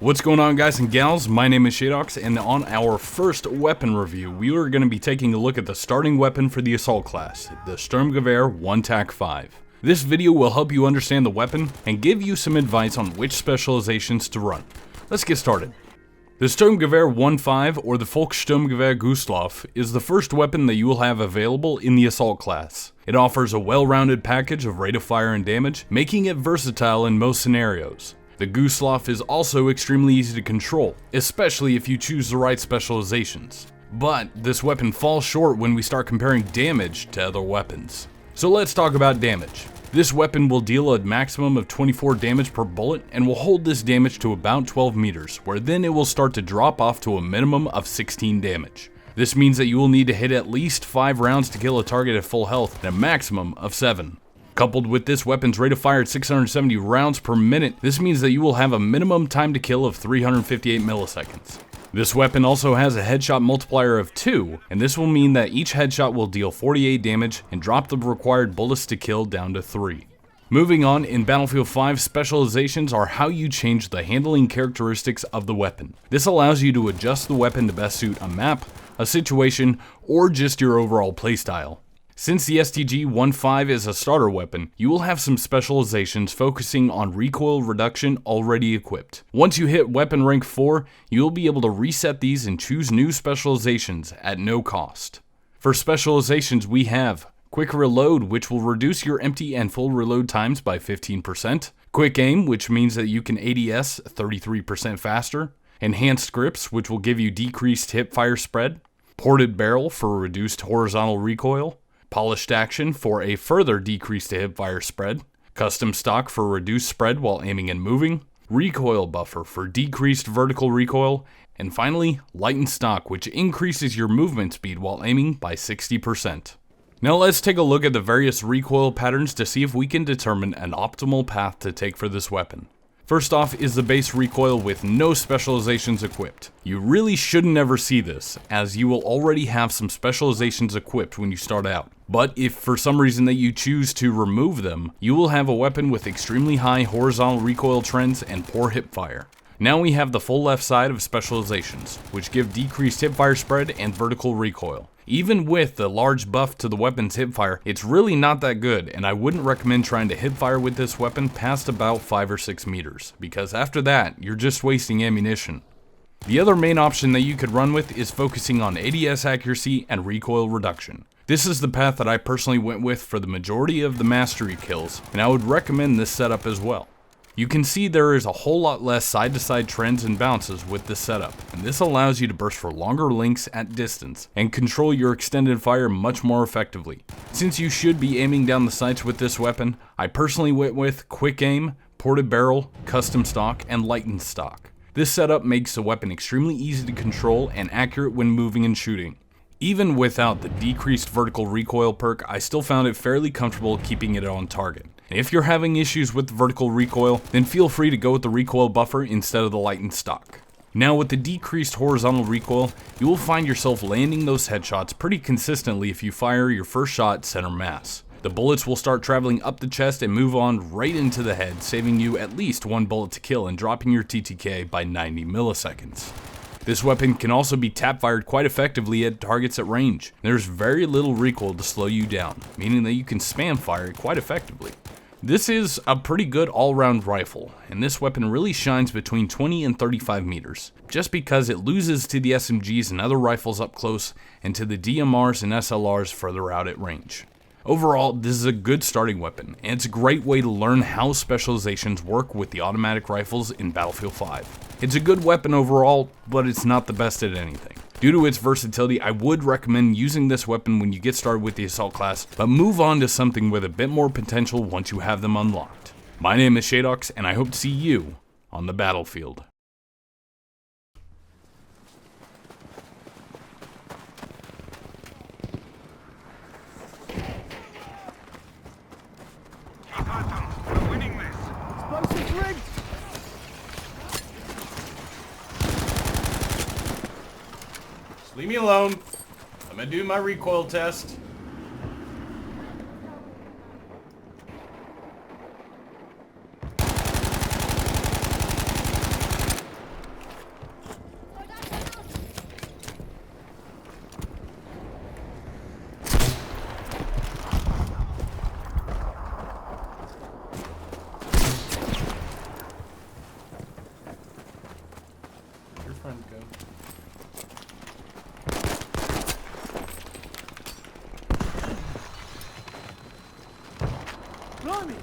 What's going on, guys and gals? My name is Shadox, and on our first weapon review, we are going to be taking a look at the starting weapon for the assault class, the Sturmgewehr 1-TAC-5. This video will help you understand the weapon and give you some advice on which specializations to run. Let's get started. The Sturmgewehr 1-5, or the Volkssturmgewehr Gustloff, is the first weapon that you will have available in the assault class. It offers a well-rounded package of rate of fire and damage, making it versatile in most scenarios. The Gustloff is also extremely easy to control, especially if you choose the right specializations. But this weapon falls short when we start comparing damage to other weapons. So let's talk about damage. This weapon will deal a maximum of 24 damage per bullet and will hold this damage to about 12 meters, where then it will start to drop off to a minimum of 16 damage. This means that you will need to hit at least 5 rounds to kill a target at full health and a maximum of 7. Coupled with this weapon's rate of fire at 670 rounds per minute, this means that you will have a minimum time to kill of 358 milliseconds. This weapon also has a headshot multiplier of 2, and this will mean that each headshot will deal 48 damage and drop the required bullets to kill down to 3. Moving on, in Battlefield 5, specializations are how you change the handling characteristics of the weapon. This allows you to adjust the weapon to best suit a map, a situation, or just your overall playstyle. Since the STG 1-5 is a starter weapon, you will have some specializations focusing on recoil reduction already equipped. Once you hit weapon rank 4, you will be able to reset these and choose new specializations at no cost. For specializations, we have Quick Reload, which will reduce your empty and full reload times by 15%, Quick Aim, which means that you can ADS 33% faster, Enhanced Grips, which will give you decreased hip fire spread, Ported Barrel for reduced horizontal recoil, Polished Action for a further decrease to hipfire spread, Custom Stock for reduced spread while aiming and moving, Recoil Buffer for decreased vertical recoil, and finally, Lighten Stock, which increases your movement speed while aiming by 60%. Now let's take a look at the various recoil patterns to see if we can determine an optimal path to take for this weapon. First off is the base recoil with no specializations equipped. You really shouldn't ever see this, as you will already have some specializations equipped when you start out. But if for some reason that you choose to remove them, you will have a weapon with extremely high horizontal recoil trends and poor hipfire. Now we have the full left side of specializations, which give decreased hipfire spread and vertical recoil. Even with the large buff to the weapon's hipfire, it's really not that good, and I wouldn't recommend trying to hipfire with this weapon past about 5 or 6 meters, because after that, you're just wasting ammunition. The other main option that you could run with is focusing on ADS accuracy and recoil reduction. This is the path that I personally went with for the majority of the mastery kills, and I would recommend this setup as well. You can see there is a whole lot less side-to-side trends and bounces with this setup, and this allows you to burst for longer lengths at distance and control your extended fire much more effectively. Since you should be aiming down the sights with this weapon, I personally went with Quick Aim, Ported Barrel, Custom Stock, and Lighten Stock. This setup makes the weapon extremely easy to control and accurate when moving and shooting. Even without the decreased vertical recoil perk, I still found it fairly comfortable keeping it on target. If you're having issues with the vertical recoil, then feel free to go with the recoil buffer instead of the lightened stock. Now with the decreased horizontal recoil, you will find yourself landing those headshots pretty consistently if you fire your first shot center mass. The bullets will start traveling up the chest and move on right into the head, saving you at least 1 bullet to kill and dropping your TTK by 90 milliseconds. This weapon can also be tap fired quite effectively at targets at range. There's very little recoil to slow you down, meaning that you can spam fire it quite effectively. This is a pretty good all-round rifle, and this weapon really shines between 20 and 35 meters, just because it loses to the SMGs and other rifles up close, and to the DMRs and SLRs further out at range. Overall, this is a good starting weapon, and it's a great way to learn how specializations work with the automatic rifles in Battlefield 5. It's a good weapon overall, but it's not the best at anything. Due to its versatility, I would recommend using this weapon when you get started with the assault class, but move on to something with a bit more potential once you have them unlocked. My name is Shadox, and I hope to see you on the battlefield. We're winning this. Explosive rigged! Leave me alone. I'm gonna do my recoil test. Blimey!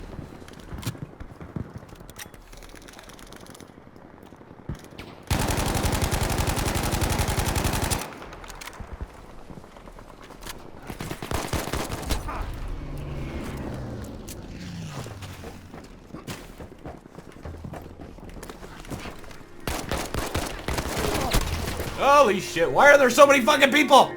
Holy shit, why are there so many fucking people?